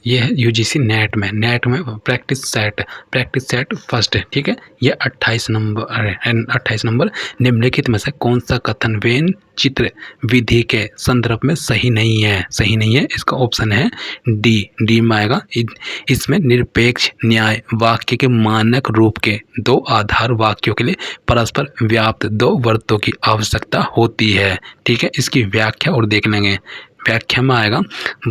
ये है UGC net में प्रैक्टिस सेट फर्स्ट, ठीक है। ये 28 नंबर निम्नलिखित में से कौन सा कथन वेन चित्र विधि के संदर्भ में सही नहीं है। इसका ऑप्शन है डी में आएगा। इसमें निरपेक्ष न्याय वाक्य के मानक रूप के दो आधार वाक्यों के लिए परस्पर व्याप्त दो वृत्तों की आवश्यकता होती है, ठीक है। इसकी व्याख्या और देख लेंगे। व्याख्या में आएगा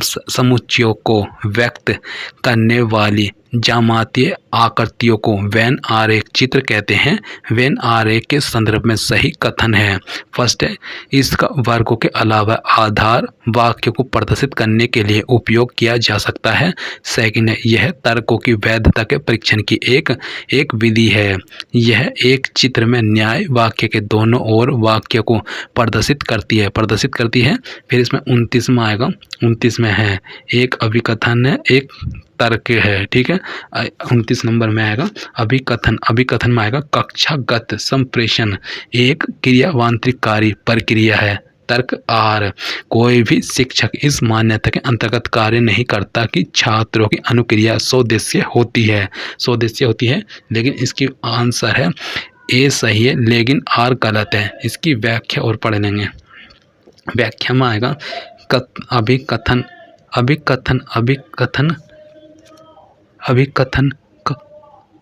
समुच्चयों को व्यक्त करने वाली जामातीय आकृतियों को वेन आरेख चित्र कहते हैं। वेन आरेख के संदर्भ में सही कथन है फर्स्ट है, इसका वर्गों के अलावा आधार वाक्य को प्रदर्शित करने के लिए उपयोग किया जा सकता है। सेकंड है, यह तर्कों की वैधता के परीक्षण की एक विधि है। यह एक चित्र में न्याय वाक्य के दोनों ओर वाक्य को प्रदर्शित करती है। फिर इसमें 29 में आएगा। 29 में है एक अभिकथन है, एक तर्क है, ठीक है। 29 नंबर में आएगा अभिकथन में आएगा कक्षागत संप्रेषण एक क्रियावांत्रिकारी प्रक्रिया है। तर्क आर, कोई भी शिक्षक इस मान्यता के अंतर्गत कार्य नहीं करता कि छात्रों की अनुक्रिया स्वदेशीय होती है, लेकिन इसकी आंसर है ए सही है लेकिन आर गलत है। इसकी व्याख्या और पढ़ लेंगे। व्याख्या में आएगा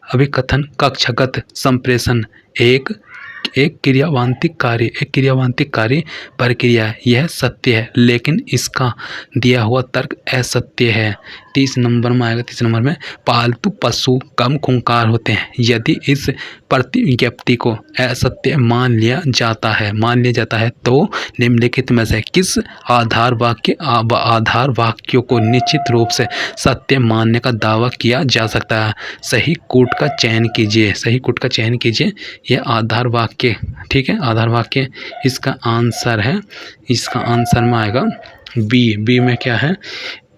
अभिकथन कक्षागत संप्रेषण एक क्रियावांतिकारी प्रक्रिया है। यह सत्य है लेकिन इसका दिया हुआ तर्क असत्य है। 30 नंबर में आएगा। 30 नंबर में पालतू पशु कम खूंखार होते हैं। यदि इस प्रतिज्ञप्ति को असत्य मान लिया जाता है तो निम्नलिखित में से किस आधार वाक्यों को निश्चित रूप से सत्य मानने का दावा किया जा सकता है। सही कूट का चयन कीजिए। यह आधार वाक्य, ठीक है, आधार वाक्य। इसका आंसर में आएगा बी में क्या है,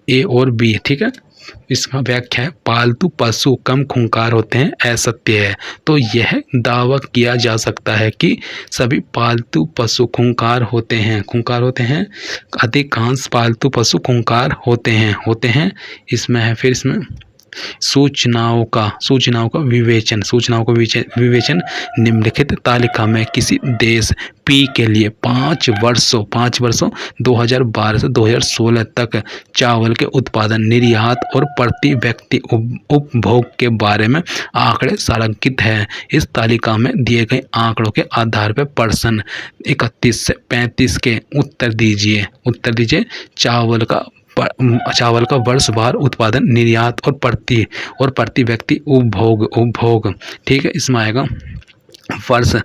ए और बी, ठीक है। इसका व्याख्या है पालतू पशु कम खूंखार होते हैं असत्य है। तो यह दावा किया जा सकता है कि सभी पालतू पशु खूंखार होते हैं। अधिकांश पालतू पशु खूंखार होते हैं। इसमें है फिर इसमें सूचनाओं का विवेचन निम्नलिखित तालिका में किसी देश पी के लिए 5 वर्षों 2012 से 2016 तक चावल के उत्पादन, निर्यात और प्रति व्यक्ति उपभोग के बारे में आंकड़े संरेखित हैं। इस तालिका में दिए गए आंकड़ों के आधार पर प्रश्न 31 से 35 के उत्तर दीजिए। चावल का वर्षवार उत्पादन, निर्यात और प्रति व्यक्ति उपभोग, ठीक है। इसमें आएगा वर्ष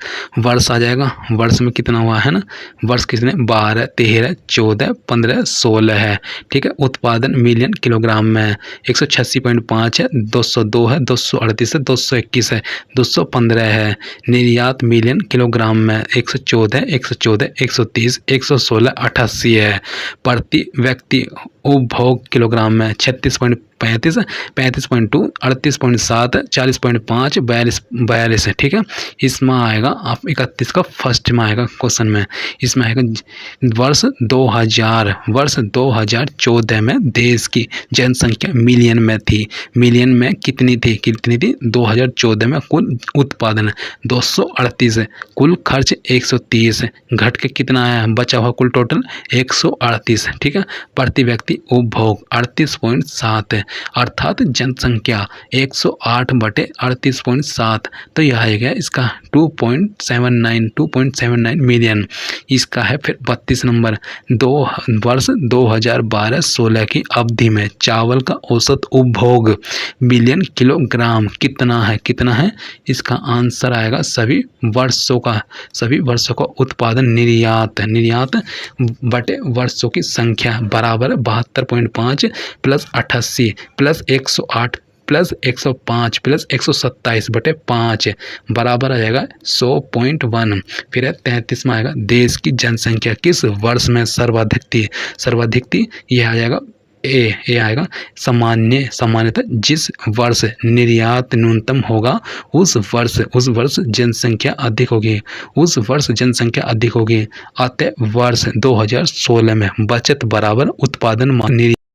आ जाएगा। वर्ष में कितना हुआ है ना, वर्ष कितने 12, 13, 14, 15, 16 है, ठीक है। उत्पादन मिलियन किलोग्राम में 186.5 है, 202 है, 238 है, 221 है, 215 है। निर्यात मिलियन किलोग्राम में 114, 130, 116, 88 है। प्रति व्यक्ति उपभोग किलोग्राम में 36.35, 35.2, 38.7, 40.5, 42 है, ठीक है। इसमें आएगा आप 31 का फर्स्ट में आएगा क्वेश्चन में। इसमें आएगा वर्ष 2014 में देश की जनसंख्या मिलियन में कितनी थी 2014 में कुल उत्पादन 238, कुल खर्च 130, घट के कितना आया, बचा हुआ कुल टोटल 138, ठीक है। प्रति व्यक्ति उपभोग 38.7 है, अर्थात जनसंख्या 108/38.7। तो यह आएगा इसका 2.79 मिलियन। इसका है फिर 32 नंबर। वर्ष 2012-16 की अवधि में चावल का औसत उपभोग मिलियन किलोग्राम कितना है। इसका आंसर आएगा सभी वर्षों का उत्पादन, निर्यात बटे वर्षों की संख्या बराबर 72.5 प्लस 88 प्लस 108 प्लस 105 प्लस 127/5 बराबर आ जाएगा 100.1। फिर 33 में आएगा देश की जनसंख्या किस वर्ष में सर्वाधिक थी। यह आ जाएगा ए आएगा। सामान्यतः जिस वर्ष निर्यात न्यूनतम होगा उस वर्ष जनसंख्या अधिक होगी। अतः वर्ष 2016 में बचत बराबर उत्पादन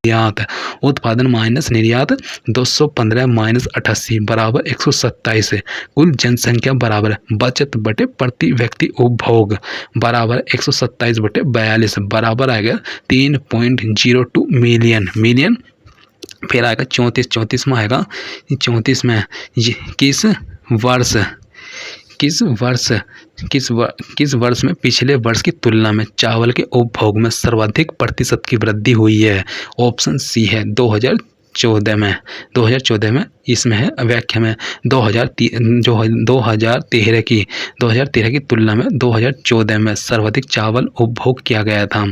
निर्यात, उत्पादन माइनस निर्यात 215 माइनस 88 बराबर 127। कुल जनसंख्या बराबर बचत बटे प्रति व्यक्ति उपभोग बराबर 127 बटे 42 बराबर आएगा 3.02 मिलियन। फिर आएगा 34 में आएगा 34 में किस वर्ष किस वर्ष में पिछले वर्ष की तुलना में चावल के उपभोग में सर्वाधिक प्रतिशत की वृद्धि हुई है। ऑप्शन सी है 2014 में। इसमें है व्याख्या में 2013 की तुलना में 2014 में सर्वाधिक चावल उपभोग किया गया था।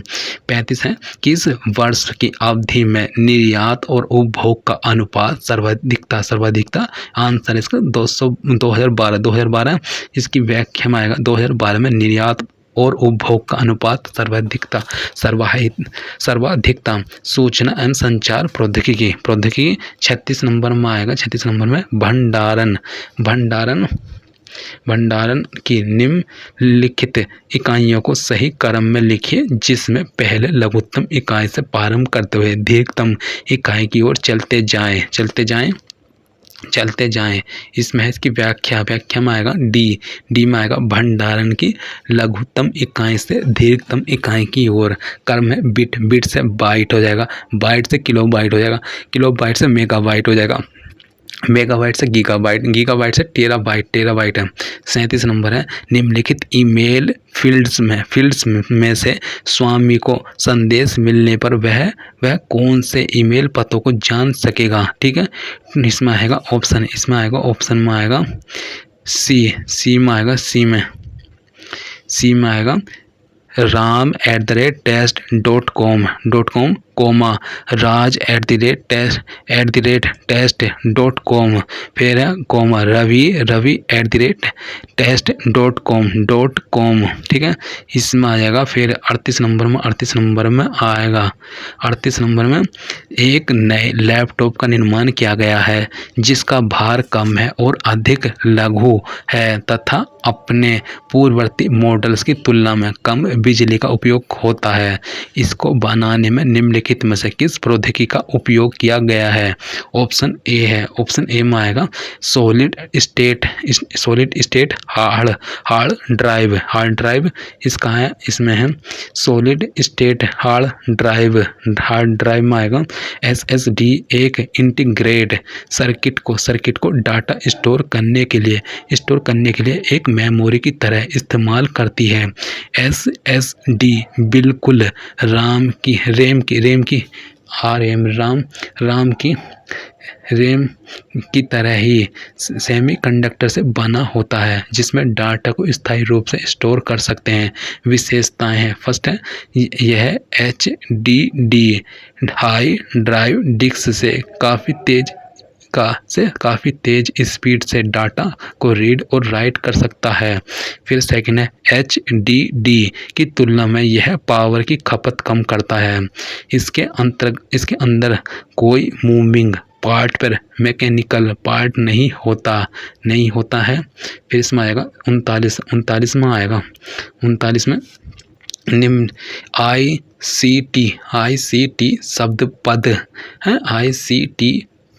35 है किस वर्ष की अवधि में निर्यात और उपभोग का अनुपात सर्वाधिकता आंसर इसका 2012। इसकी व्याख्या में आएगा 2012 में निर्यात और उपभोग का अनुपात सर्वाधिकता सूचना एवं संचार प्रौद्योगिकी 36 नंबर में आएगा। 36 नंबर में भंडारण की निम्नलिखित इकाइयों को सही क्रम में लिखिए, जिसमें पहले लघुत्तम इकाई से प्रारंभ करते हुए दीर्घतम इकाई की ओर चलते जाएं। इसमें है इसकी व्याख्या में आएगा डी में आएगा भंडारण की लघुत्तम इकाई से दीर्घतम इकाई की ओर। क्रम है बिट से बाइट हो जाएगा, बाइट से किलोबाइट हो जाएगा, किलोबाइट से मेगाबाइट हो जाएगा, मेगाबाइट से गीगाबाइट से टेराबाइट है। 37 नंबर है निम्नलिखित ईमेल फील्ड्स में से स्वामी को संदेश मिलने पर वह कौन से ईमेल पतों को जान सकेगा। ठीक है, इसमें आएगा ऑप्शन में आएगा सी में आएगा ram@test.com raj@test.com फिर है ravi@test.com। ठीक है, इसमें आ जाएगा। फिर 38 नंबर में आएगा 38 नंबर में एक नए लैपटॉप का निर्माण किया गया है जिसका भार कम है और अधिक लघु है तथा अपने पूर्ववर्ती मॉडल्स की तुलना में कम बिजली का उपयोग होता है। इसको बनाने में निम्नलिखित में से किस प्रौद्योगिकी का उपयोग किया गया है। ऑप्शन ए में आएगा सॉलिड स्टेट हार्ड ड्राइव। इसका है इसमें है सॉलिड स्टेट हार्ड ड्राइव में आएगा SSD एक इंटीग्रेटेड सर्किट को डाटा स्टोर करने के लिए एक मेमोरी की तरह इस्तेमाल करती है। SSD बिल्कुल RAM की तरह ही सेमीकंडक्टर से बना होता है जिसमें डाटा को स्थायी रूप से स्टोर कर सकते हैं। विशेषताएं हैं, फर्स्ट है यह HDD हाई ड्राइव डिस्क से काफ़ी तेज स्पीड से डाटा को रीड और राइट कर सकता है। फिर सेकंड है HDD की तुलना में यह पावर की खपत कम करता है। इसके अंदर कोई मूविंग पार्ट पर मैकेनिकल पार्ट नहीं होता है। फिर इसमें आएगा 39 में आएगा 39 में निम्न ICT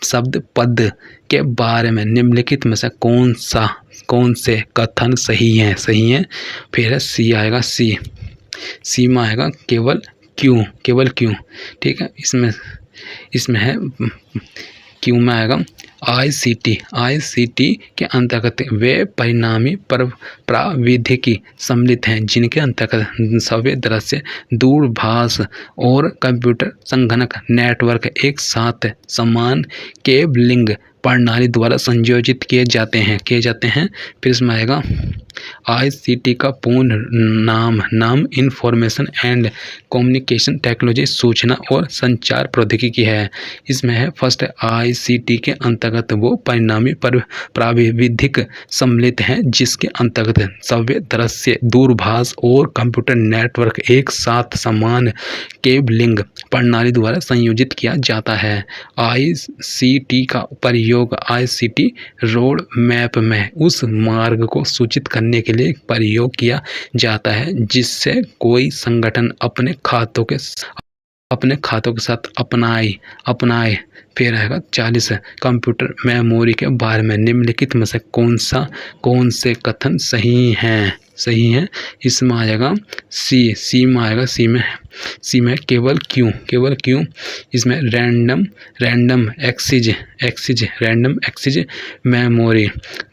शब्द पद के बारे में निम्नलिखित में से कौन से कथन सही हैं। फिर है सी आएगा सी में आएगा केवल क्यों। ठीक है, इसमें है क्यों में आएगा ICT के अंतर्गत वे परिणामी प्राविधिकी सम्मिलित हैं जिनके अंतर्गत सभी दृश्य दूरभाष और कंप्यूटर संगणक नेटवर्क एक साथ समान केबलिंग प्रणाली द्वारा संयोजित किए जाते हैं। फिर इसमें आएगा ICT का पूर्ण नाम इंफॉर्मेशन एंड कम्युनिकेशन टेक्नोलॉजी सूचना और संचार प्रौद्योगिकी है। इसमें है फर्स्ट ICT के अंतर्गत वो परिणामी प्राविधिक सम्मिलित हैं जिसके अंतर्गत सभी दृश्य दूरभाष और कंप्यूटर नेटवर्क एक साथ समान केबलिंग प्रणाली द्वारा संयोजित किया जाता है। ICT का प्रयोग ICT रोड मैप में उस मार्ग को सूचित करने के लिए प्रयोग किया जाता है जिससे कोई संगठन अपने खातों के अपने खातों के साथ अपनाए। फिर आएगा 40 कंप्यूटर मेमोरी के बारे में निम्नलिखित में से कौन से कथन सही हैं। इसमें आ जाएगा सी में आएगा सी में केवल क्यों। इसमें random access memory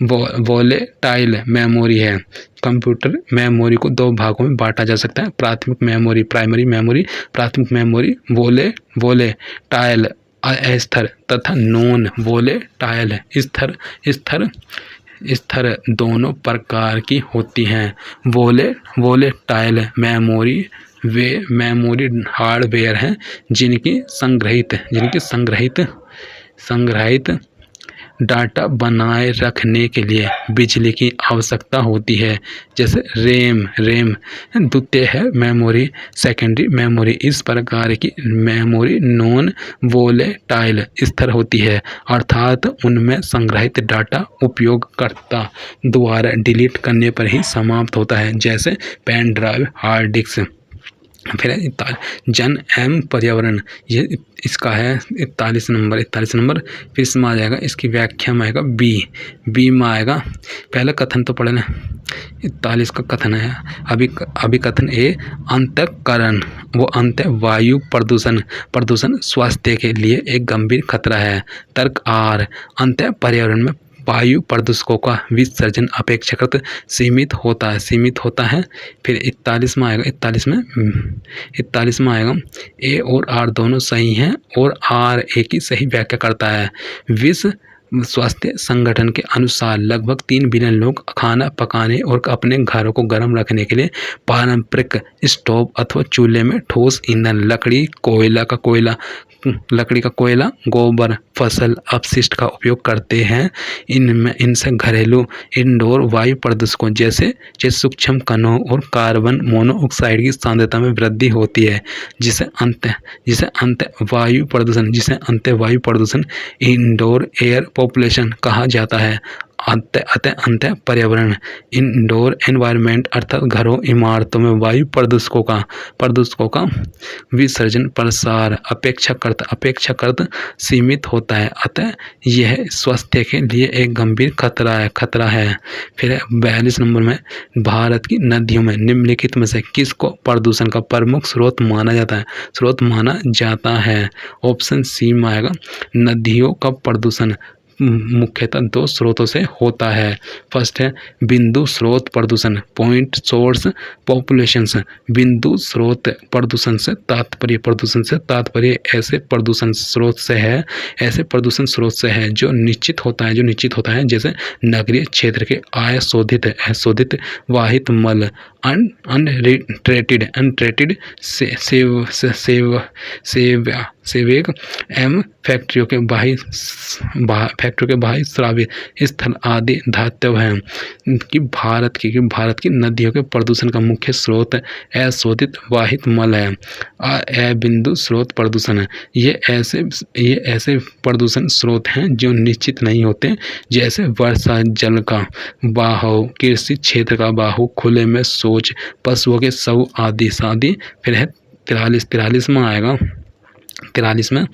volatile memory है। कंप्यूटर मेमोरी को दो भागों में बांटा जा सकता है, प्राइमरी मेमोरी प्राथमिक मेमोरी, वोलेटाइल अस्थिर तथा नॉन वोलेटाइल स्थिर दोनों प्रकार की होती हैं। वोलेटाइल मेमोरी वे मेमोरी हार्डवेयर हैं जिनकी संग्रहित डाटा बनाए रखने के लिए बिजली की आवश्यकता होती है, जैसे रैम द्वितीय है मेमोरी, सेकेंडरी मेमोरी। इस प्रकार की मेमोरी नॉन वोलेटाइल स्थिर होती है, अर्थात उनमें संग्रहित डाटा उपयोगकर्ता द्वारा डिलीट करने पर ही समाप्त होता है, जैसे पेन ड्राइव, हार्ड डिस्क। फिर जन एवं पर्यावरण, ये इसका है 41 नंबर। फिर इसमें आ जाएगा, इसकी व्याख्या में आएगा बी में आएगा। पहला कथन तो पढ़े ना, 41 का कथन है। अभी कथन ए, अंतःकरण वो अंत वायु प्रदूषण स्वास्थ्य के लिए एक गंभीर खतरा है। तर्क आर, अंत पर्यावरण में वायु प्रदूषकों का विसर्जन अपेक्षाकृत सीमित होता है। फिर 41 में आएगा ए और आर दोनों सही हैं और आर ए की सही व्याख्या करता है। विश्व स्वास्थ्य संगठन के अनुसार लगभग 3 बिलियन लोग खाना पकाने और अपने घरों को गर्म रखने के लिए पारंपरिक स्टोव अथवा चूल्हे में ठोस ईंधन लकड़ी का कोयला, गोबर, फसल अपशिष्ट का उपयोग करते हैं। इनसे घरेलू इंडोर वायु प्रदूषकों जैसे सूक्ष्म कणों और कार्बन मोनोऑक्साइड की सांद्रता में वृद्धि होती है, जिसे अंत वायु प्रदूषण इंडोर एयर पॉपुलेशन कहा जाता है। अंत पर्यावरण, इंडोर एनवायरनमेंट अर्थात घरों इमारतों में वायु प्रदूषकों का विसर्जन प्रसार अपेक्षाकृत सीमित होता है, अतः यह स्वास्थ्य के लिए एक गंभीर खतरा है। फिर 42 नंबर में, भारत की नदियों में निम्नलिखित में से किसको प्रदूषण का प्रमुख स्रोत माना जाता है। ऑप्शन सी में आएगा, नदियों का प्रदूषण मुख्यतः 2 स्रोतों से होता है। फर्स्ट है बिंदु स्रोत प्रदूषण, पॉइंट सोर्स पॉपुलेशंस। बिंदु स्रोत प्रदूषण से तात्पर्य ऐसे प्रदूषण स्रोत से है जो निश्चित होता है, जैसे नगरीय क्षेत्र के अशोधित वाहित मल, अनट्रीटेड सेवेग एवं फैक्ट्रियों के बाहरी स्रावित स्थल आदि धातव हैं कि भारत की नदियों के प्रदूषण का मुख्य स्रोत अशोधित वाहित मल है। बिंदु स्रोत प्रदूषण है, ये ऐसे प्रदूषण स्रोत हैं जो निश्चित नहीं होते, जैसे वर्षा जल का बहाव, कृषि क्षेत्र का बहाव, खुले में शौच, पशुओं के शव आदि। फिर है 43 में आएगा। 43 में,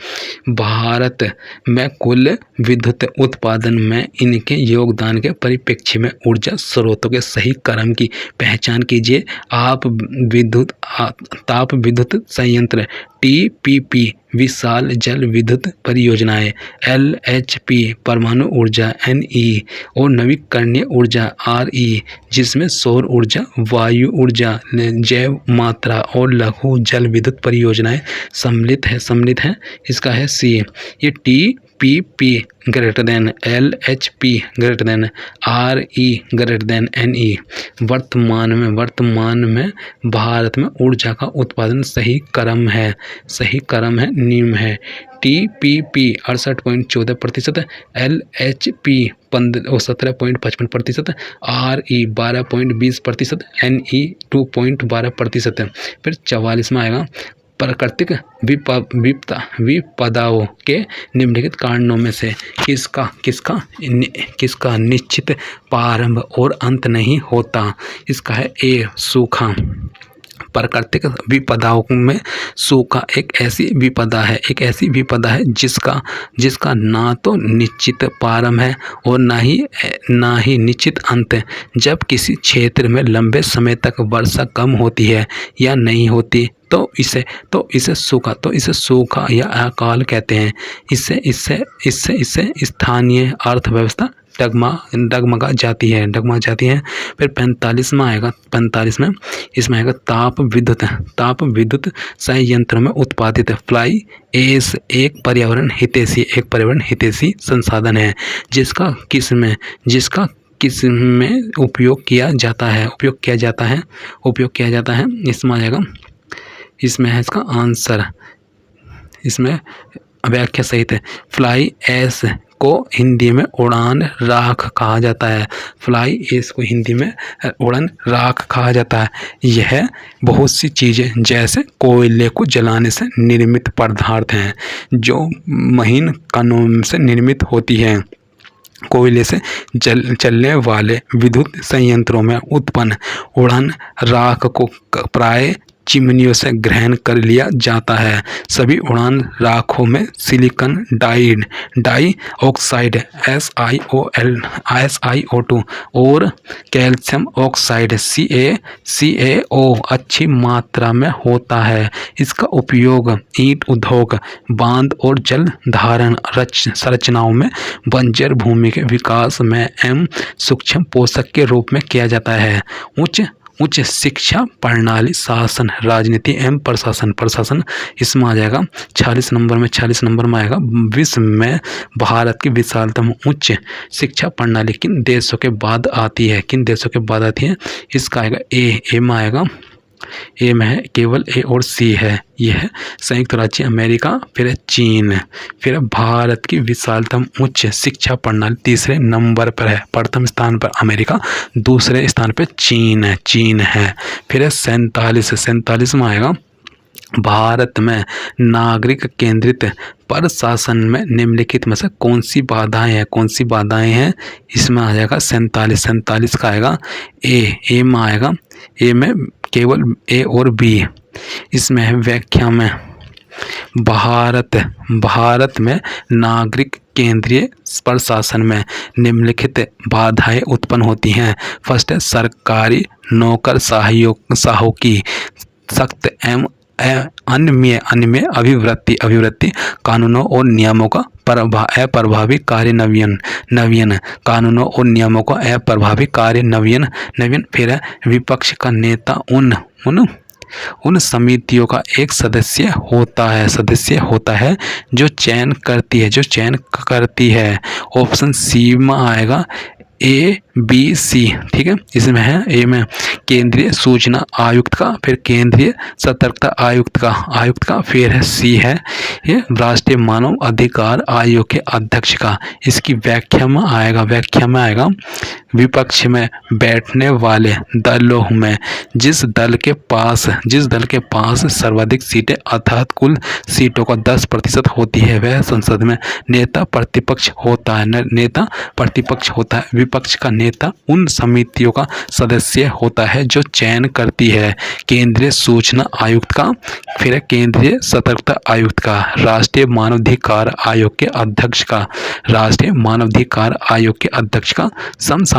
भारत में कुल विद्युत उत्पादन में इनके योगदान के परिप्रेक्ष्य में ऊर्जा स्रोतों के सही क्रम की पहचान कीजिए। ताप विद्युत संयंत्र TPP, विशाल जल विद्युत परियोजनाएं LHP, परमाणु ऊर्जा NE और नवीकरणीय ऊर्जा RE, जिसमें सौर ऊर्जा, वायु ऊर्जा, जैव मात्रा और लघु जल विद्युत परियोजनाएं सम्मिलित हैं। इसका है C। ये TPP greater than LHP greater than RE greater than NE। वर्तमान में भारत में ऊर्जा का उत्पादन सही क्रम है, निम्न है। TPP 68.14%, LHP 17.55%, RE 12.20%, NE 2.12%। फिर 44 में आएगा, प्राकृतिक विपदाओं के निम्नलिखित कारणों में से किसका निश्चित प्रारंभ और अंत नहीं होता। इसका है A, सूखा, प्राकृतिक विपदाओं में सूखा एक ऐसी विपदा है जिसका ना तो निश्चित प्रारंभ है और ना ही निश्चित अंत। जब किसी क्षेत्र में लंबे समय तक वर्षा कम होती है या नहीं होती तो इसे सूखा या अकाल कहते हैं। इससे स्थानीय अर्थव्यवस्था डगमगा जाती है। फिर 45वां आएगा, 45 में इसमें आएगा ताप विद्युत संयंत्र में उत्पादित फ्लाई ऐश एक पर्यावरण हितैषी संसाधन है जिसका किस में उपयोग किया जाता है। इसमें आ जाएगा, इसमें है इसका आंसर, इसमें व्याख्या सहित है। फ्लाई ऐश को हिंदी में उड़ान राख कहा जाता है। फ्लाई ऐश को हिंदी में उड़ान राख कहा जाता है। यह बहुत सी चीज़ें जैसे कोयले को जलाने से निर्मित पदार्थ हैं जो महीन कणों से निर्मित होती हैं। कोयले से चलने वाले विद्युत संयंत्रों में उत्पन्न उड़ान राख को प्राय चिमनियों से ग्रहण कर लिया जाता है। सभी उड़ान राखों में सिलिकॉन डाई ऑक्साइड SiO2 और कैल्शियम ऑक्साइड CaO अच्छी मात्रा में होता है। इसका उपयोग ईंट उद्योग, बांध और जल धारण संरचनाओं में बंजर भूमि के विकास में एवं सूक्ष्म पोषक के रूप में किया जाता है। उच्च शिक्षा प्रणाली, शासन, राजनीति एवं प्रशासन इसमें आ जाएगा 46 नंबर में आएगा। विश्व में भारत की विशालतम उच्च शिक्षा प्रणाली किन देशों के बाद आती है? इसका आएगा ए में आएगा। ए में है केवल ए और सी है। यह है संयुक्त राज्य अमेरिका, फिर है चीन, फिर है भारत की विशालतम उच्च शिक्षा प्रणाली तीसरे नंबर पर है। प्रथम स्थान पर अमेरिका, दूसरे स्थान पर चीन है। फिर है 47 में आएगा। भारत में नागरिक केंद्रित प्रशासन में निम्नलिखित में से कौन सी बाधाएं हैं? इसमें आ जाएगा 47 का आएगा ए में आएगा। ए में केवल ए और बी। इसमें है व्याख्या में भारत में नागरिक केंद्रीय प्रशासन में निम्नलिखित बाधाएं उत्पन्न होती हैं। फर्स्ट है सरकारी नौकरशाहों की सख्त एवं अनियमित अभिवृत्ति, कानूनों और नियमों का अप्रभावी कार्यान्वयन। फिर है विपक्ष का नेता उन समितियों का एक सदस्य होता है जो चयन करती है। ऑप्शन सी में आएगा ABC, ठीक है। इसमें है ए में केंद्रीय सूचना आयुक्त का, फिर केंद्रीय सतर्कता आयुक्त का, फिर है सी है ये राष्ट्रीय मानव अधिकार आयोग के अध्यक्ष का। इसकी व्याख्या में आएगा विपक्ष में बैठने वाले दलों में जिस दल के पास सर्वाधिक सीटें अर्थात कुल सीटों का 10% होती है वह संसद में नेता प्रतिपक्ष होता है। विपक्ष का नेता उन समितियों का सदस्य होता है जो चयन करती है केंद्रीय सूचना आयुक्त का, फिर केंद्रीय सतर्कता आयुक्त का, राष्ट्रीय मानवाधिकार आयोग के अध्यक्ष का समसामयिक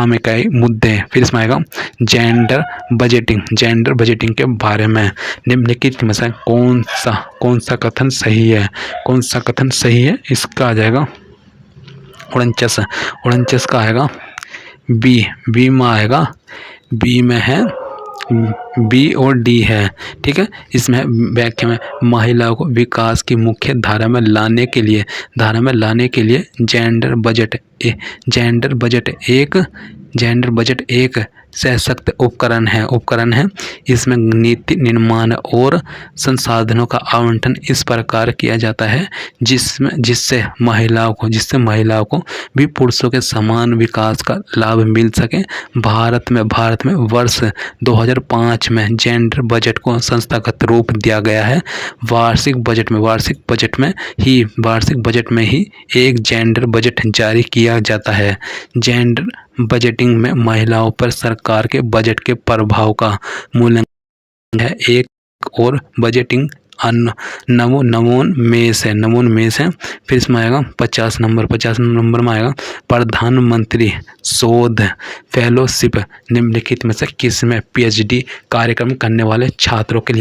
मुद्दे। फिर इसमें आएगा जेंडर बजटिंग के बारे में निम्नलिखित में से कौन सा कथन सही है? इसका आ जाएगा 49 का आएगा बी में आएगा। बी में है बी और डी है, ठीक है। इसमें व्याख्या में महिलाओं को विकास की मुख्य धारा में लाने के लिए जेंडर बजट एक सशक्त उपकरण है। इसमें नीति निर्माण और संसाधनों का आवंटन इस प्रकार किया जाता है जिससे महिलाओं को भी पुरुषों के समान विकास का लाभ मिल सके। भारत में वर्ष 2005 में जेंडर बजट को संस्थागत रूप दिया गया है। वार्षिक बजट में ही एक जेंडर बजट जारी किया जाता है। जेंडर बजटिंग में महिलाओं पर सरकार के बजट के प्रभाव का मूल्यांकन है एक और बजटिंग नवोन्मेष है। फिर इसमें आएगा 50 नंबर में आएगा प्रधानमंत्री शोध फेलोशिप निम्नलिखित में से किस में पीएचडी कार्यक्रम करने वाले छात्रों के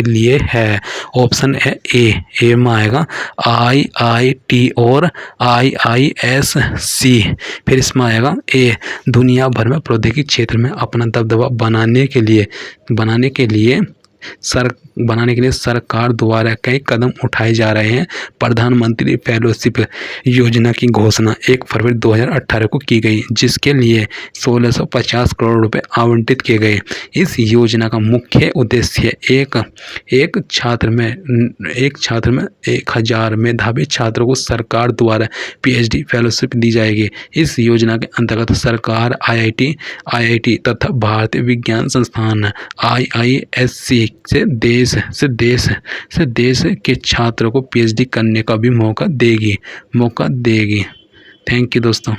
लिए है। ऑप्शन है ए में आएगा आईआईटी और आईआईएससी। फिर इसमें आएगा ए दुनिया भर में प्रौद्योगिकी क्षेत्र में अपना दबदबा बनाने के लिए सरकार द्वारा कई कदम उठाए जा रहे हैं। प्रधानमंत्री फेलोशिप योजना की घोषणा 1 फरवरी 2018 को की गई, जिसके लिए 1650 करोड़ रुपए आवंटित किए गए। इस योजना का मुख्य उद्देश्य एक छात्र में 1000 मेधावी छात्रों को सरकार द्वारा पीएचडी फेलोशिप दी जाएगी। इस योजना के अंतर्गत सरकार आईआईटी तथा भारतीय विज्ञान संस्थान आईआईएससी से देश के छात्रों को पीएचडी करने का भी मौका देगी। थैंक यू दोस्तों।